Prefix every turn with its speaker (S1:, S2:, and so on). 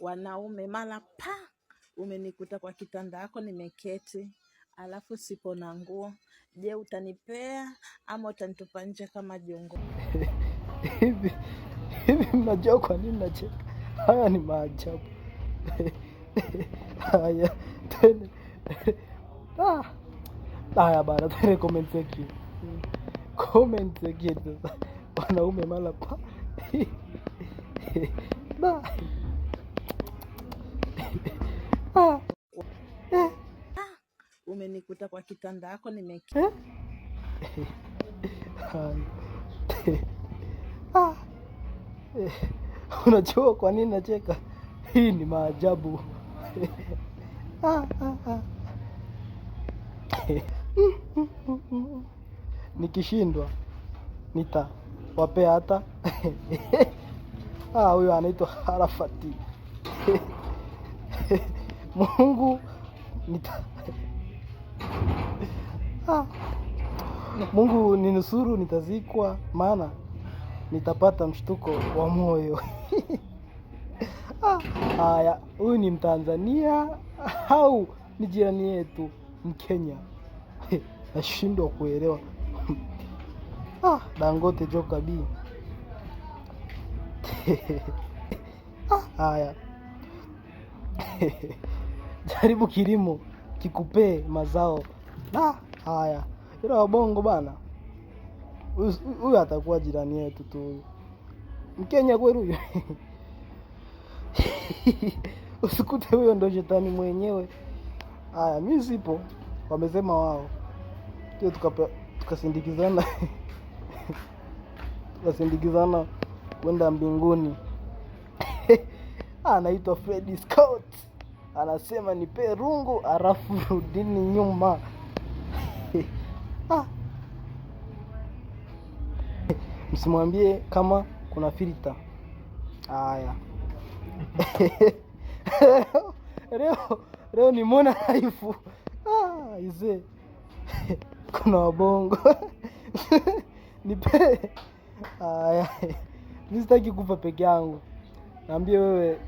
S1: Wanaume mara pa umenikuta kwa kitanda yako nimeketi, alafu sipo na nguo. Je, utanipea ama utanitupa nje kama jongo?
S2: Hivi mnajua kwa nini nacheka? Haya ni maajabu. Haya tena. Haya bana, tena comment section. Comment section sasa. Wanaume mara pa.
S1: Umenikuta kwa kitanda yako nimeketi.
S2: Unajua kwa nini nacheka? Hii ni maajabu. Nikishindwa nitawapea hata huyo anaitwa Arafati. Mungu Mungu ninusuru, nitazikwa, maana nitapata mshtuko wa moyo. Haya, huyu ni Mtanzania au ni jirani yetu Mkenya? Nashindwa kuelewa. Dangote joka B. Haya. Jaribu kilimo kikupee mazao. Haya. Ila wabongo bana. Huyu atakuwa jirani yetu tu huyu. Mkenya kweli huyu. Usikute huyo ndo shetani mwenyewe. Haya, mimi sipo. Wamesema wao. Ndio tukasindikizana. Tukasindikizana kwenda mbinguni. Anaitwa Freddy Scott. Anasema nipe rungu alafu rudini nyuma. Msimwambie kama kuna filter. Haya. Leo nimeona live. Izee. Kuna wabongo. Nipe. Haya. Mimi sitaki kufa peke yangu. Naambie wewe